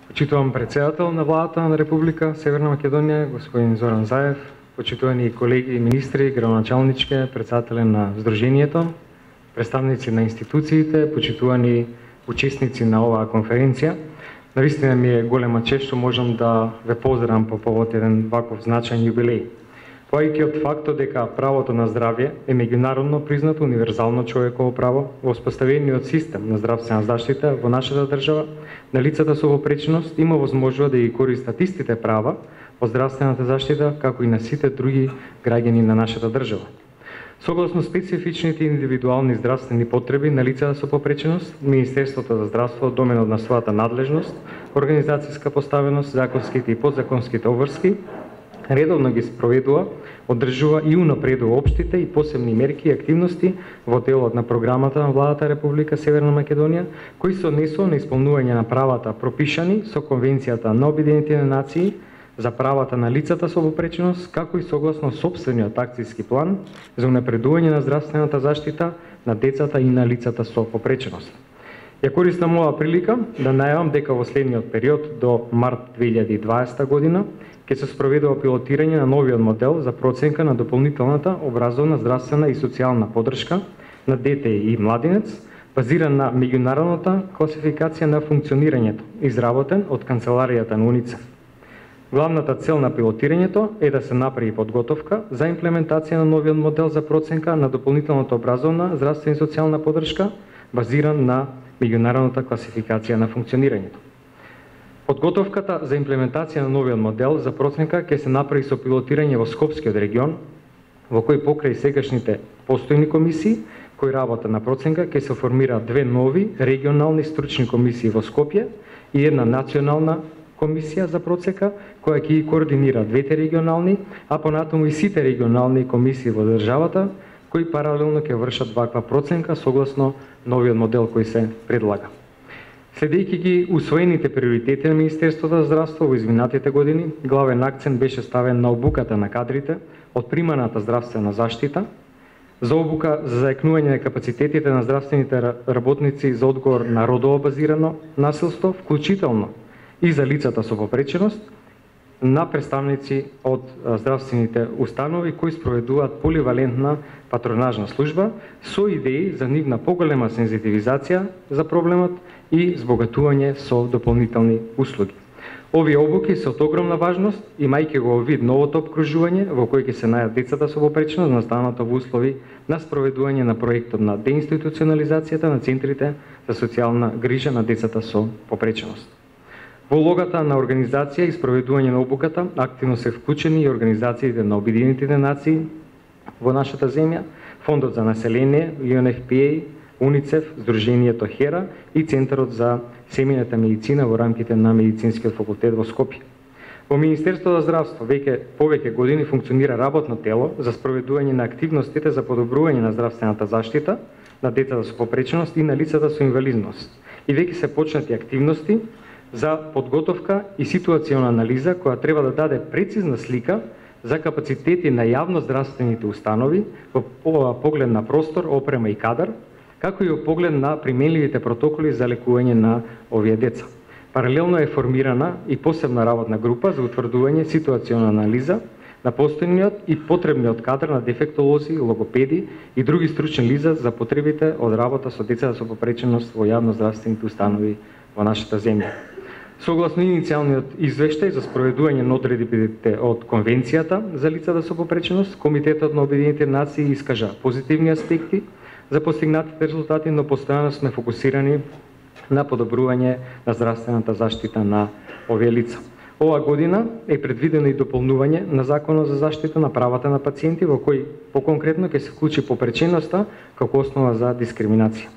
Почитувам председател на владата на Република Северна Македонија, господин Зоран Заев, почитувани колеги и министри, градоначалничке, председателе на Сдруженијето, представници на институциите, почитувани учесници на оваа конференција. Навистина ми е голема чест што можам да ве поздравам по повод еден ваков значаен јубилеј. Поаѓајќи од фактот дека правото на здравје е меѓународно признато универзално човеково право, во успоставениот систем на здравствена заштита во нашата држава, на лицата со попреченост има возможност да ги користат истите права во здравствената заштита, како и на сите други граѓани на нашата држава. Согласно специфичните индивидуални здравствени потреби на лицата со попреченост, Министерството за здравство, доменот на својата надлежност, организацијска поставеност, законските и подзаконските обврски, редовно ги спроведува, одржува и унапредува општите и посебни мерки и активности во делот на програмата на владата Република Северна Македонија, кои се однесува на исполнување на правата пропишани со Конвенцијата на Обединетите нации за правата на лицата со попреченост, како и согласно сопствениот акцијски план за унапредување на здравствената заштита на децата и на лицата со попреченост. Ја користам оваа прилика да најавам дека во следниот период до март 2020 година ќе се спроведува пилотирање на новиот модел за проценка на дополнителната образовна, здравствена и социјална поддршка на дете и младинец, базиран на меѓународната класификација на функционирањето, изработен од канцеларијата на УНИЦЕФ. Главната цел на пилотирањето е да се направи подготовка за имплементација на новиот модел за проценка на дополнителната образовна, здравствена и социјална поддршка, базиран на меѓународната класификација на функционирањето. Подготовката за имплементација на новиот модел за проценка ќе се направи со пилотирање во Скопскиот регион, во кој покрај сегашните постојни комисии кои работат на проценка ќе се формираат две нови регионални стручни комисии во Скопје и една национална комисија за процека која ќе ги координира двете регионални, а понатаму и сите регионални комисии во државата кои паралелно ќе вршат ваква проценка согласно новиот модел кој се предлага. Следејќи ги усвоените приоритети на Министерството за здравство во изминатите години, главен акцент беше ставен на обуката на кадрите од приманата здравствена заштита, за обука за зајакнување на капацитетите на здравствените работници за одговор на родово базирано насилство, вклучително и за лицата со попреченост, на представници од здравствените установи кои спроведуваат поливалентна патронажна служба со идеи за нивна поголема сензитивизација за проблемот и збогатување со дополнителни услуги. Овие обуки се од огромна важност, имајќи го вид новото обкружување во кој ќе се најдат децата со попреченост, настанато во услови на спроведување на проектот на деинституционализацијата на центрите за социјална грижа на децата со попреченост. Во улогата на организација и спроведување на обуката активно се вклучени и организациите на Обединетите нации во нашата земја, Фондот за население, UNFPA, УНИЦЕФ, Сдруженијето HERA и Центарот за семејната медицина во рамките на Медицинскиот факултет во Скопје. Во Министерството за здравство веќе повеќе години функционира работно тело за спроведување на активностите за подобрување на здравствената заштита на децата со попреченост и на лицата со инвалидност. И веќе се почнати активности за подготовка и ситуациона анализа која треба да даде прецизна слика за капацитети на јавно здравствените установи во поглед на простор, опрема и кадар, како и во поглед на применливите протоколи за лекување на овие деца. Паралелно е формирана и посебна работна група за утврдување ситуациона анализа на постојниот и потребниот кадар на дефектолози, логопеди и други стручни лица за потребите од работа со децата со попреченост во јавно здравствените установи во нашата земја. Согласно иницијалниот извештај за спроведување на одредбите од Конвенцијата за лицата со попреченост, Комитетот на Обединетите нации искажа позитивни аспекти за постигнатите резултати, но постојано сме фокусирани на подобрување на здравствената заштита на овие лица. Ова година е предвидено и дополнување на Законот за заштита на правата на пациенти, во кој поконкретно ќе се вклучи попреченоста како основа за дискриминација.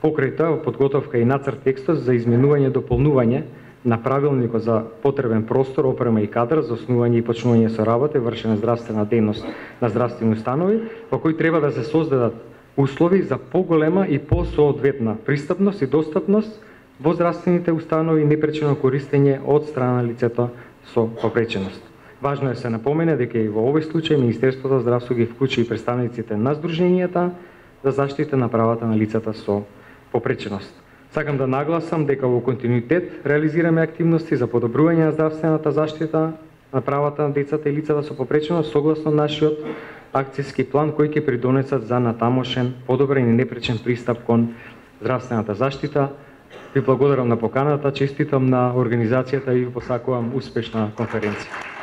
Покрај тоа, во подготовка и нацрт текстот за изменување и дополнување на правилникот за потребен простор, опрема и кадар за основање и почнување со работа и вршење здравствена дејност на здравствени установи, во кои треба да се создадат услови за поголема и посоодветна пристапност и достапност во здравствените установи и непречено користење од страна на лицето со попреченост. Важно е да се напомене дека и во овој случај Министерството за здравство ги вклучи и представниците на Сдруженијата за заштита на правата на лицата со попреченост. Сакам да нагласам дека во континуитет реализираме активности за подобрување на здравствената заштита на правата на децата и лицата со попреченост согласно нашиот акцијски план кој ќе придонесат за натамошен подобрен и непречен пристап кон здравствената заштита. Ви благодарам на поканата, честитам на организацијата и ви посакувам успешна конференција.